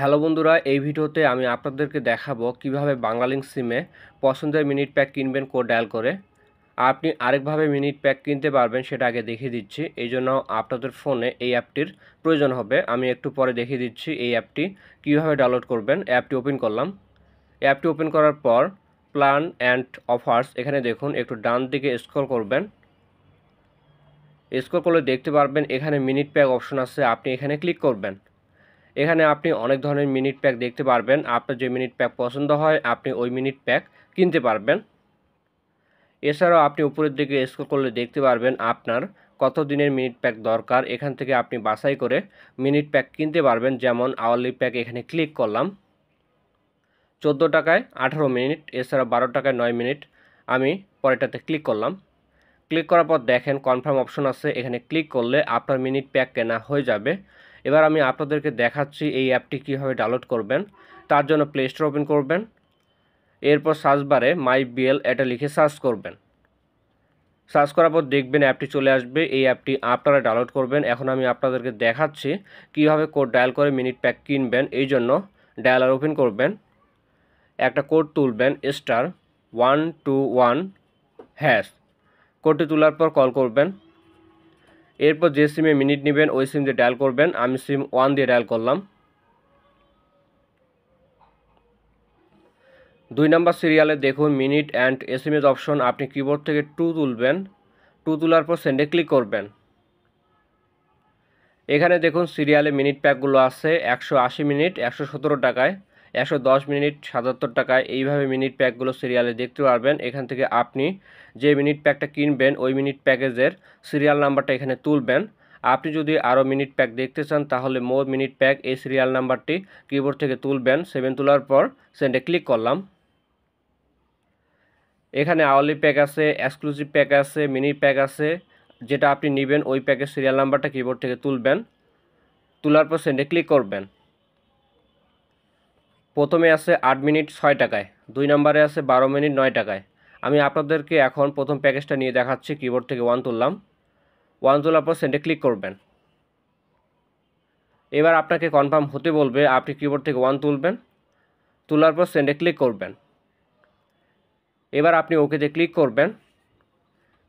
Hello বন্ধুরা, এই ভিডিওতে আমি আপনাদেরকে দেখাবো কিভাবে বাংলালিংক সিমে পছন্দের মিনিট প্যাক কিনবেন কোড ডায়াল করে। আপনি আরেকভাবে মিনিট প্যাক কিনতে পারবেন, সেটা আগে দেখিয়ে দিচ্ছি। এই জন্য আপনাদের ফোনে এই অ্যাপটির প্রয়োজন হবে। আমি একটু পরে দেখিয়ে দিচ্ছি এই অ্যাপটি কিভাবে ডাউনলোড করবেন। অ্যাপটি ওপেন করলাম। অ্যাপটি ওপেন করার পর প্ল্যান অ্যান্ড অফার্স, এখানে দেখুন একটু ডান দিকে স্ক্রল করবেন। স্ক্রল করলে দেখতে পারবেন এখানে মিনিট প্যাক অপশন আছে, আপনি এখানে ক্লিক করবেন। এখানে আপনি অনেক ধরনের মিনিট প্যাক দেখতে পারবেন। আপনার যে মিনিট প্যাক পছন্দ হয় আপনি ওই মিনিট প্যাক কিনতে পারবেন। এছাড়াও আপনি উপরের দিকে স্ক্রল করলে দেখতে পারবেন আপনার কত দিনের মিনিট প্যাক দরকার। এখান থেকে আপনি বাছাই করে মিনিট প্যাক কিনতে পারবেন। যেমন আওয়ারলি প্যাক, এখানে ক্লিক করলাম। 14 টাকায় 18 মিনিট, এছাড়া 12 টাকায় 9 মিনিট। আমি পরেরটাতে ক্লিক করলাম। ক্লিক করার পর দেখেন কনফার্ম অপশন আছে, এখানে ক্লিক করলে আপনার মিনিট প্যাক কেনা হয়ে যাবে। এবার আমি আপনাদেরকে দেখাচ্ছি এই অ্যাপটি কীভাবে ডাউনলোড করবেন। তার জন্য প্লে স্টোর ওপেন করবেন। এরপর সার্চ বারে মাই বিএল এটা লিখে সার্চ করবেন। সার্চ করার পর দেখবেন অ্যাপটি চলে আসবে। এই অ্যাপটি আপনারা ডাউনলোড করবেন। এখন আমি আপনাদেরকে দেখাচ্ছি কীভাবে কোড ডায়াল করে মিনিট প্যাক কিনবেন। এই জন্য ডায়ালার ওপেন করবেন, একটা কোড তুলবেন *121#। কোডটি তোলার পর কল করবেন। এরপর যে সিমে মিনিট নেবেন ওই সিম দিয়ে ডায়াল করবেন। আমি সিম 1 দিয়ে ডায়াল করলাম। 2 নাম্বার সিরিয়ালে দেখুন মিনিট অ্যান্ড SMS অপশন, আপনি কিবোর্ড থেকে 2 তুলবেন। 2 তোলার পর সেন্ডে ক্লিক করবেন। এখানে দেখুন সিরিয়ালে মিনিট প্যাকগুলো আছে 180 মিনিট 117 টাকায়, 110 মিনিট 77 টাকায়। এইভাবে মিনিট প্যাকগুলো সিরিয়ালে দেখতে পারবেন। এখান থেকে আপনি যে মিনিট প্যাকটা কিনবেন ওই মিনিট প্যাকেজের সিরিয়াল নাম্বারটা এখানে তুলবেন। আপনি যদি আরও মিনিট প্যাক দেখতে চান তাহলে মোর মিনিট প্যাক এই সিরিয়াল নাম্বারটি কিবোর্ড থেকে তুলবেন। 7 তোলার পর সেন্ডে ক্লিক করলাম। এখানে আওয়ারলি প্যাক আছে, এক্সক্লুসিভ প্যাক আছে, মিনি প্যাক আছে। যেটা আপনি নেবেন ওই প্যাকের সিরিয়াল নাম্বারটা কিবোর্ড থেকে তুলবেন। তোলার পর সেন্ডে ক্লিক করবেন। প্রথমে আছে 8 মিনিট 6 টাকায়, 2 নম্বরে আছে 12 মিনিট 9 টাকায়। আমি আপনাদেরকে এখন প্রথম প্যাকেজটা নিয়ে দেখাচ্ছি। কিবোর্ড থেকে 1 তুললাম। 1 তোলার পর সেন্ডে ক্লিক করবেন। এবার আপনাকে কনফার্ম হতে বলবে, আপনি কিবোর্ড থেকে 1 তুলবেন। তোলার পর সেন্ডে ক্লিক করবেন। এবার আপনি ওকেতে ক্লিক করবেন।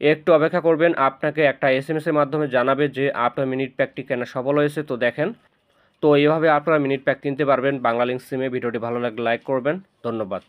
একটু অপেক্ষা করবেন, আপনাকে একটা SMS এর মাধ্যমে জানাবে যে আপনার মিনিট প্যাকটি কেনা সফল হয়েছে। তো দেখেন, তো এইভাবে আপনারা মিনিট প্যাক কিনতে পারবেন বাংলালিংক সিমে। ভিডিওটি ভালো লাগলে লাইক করবেন। ধন্যবাদ।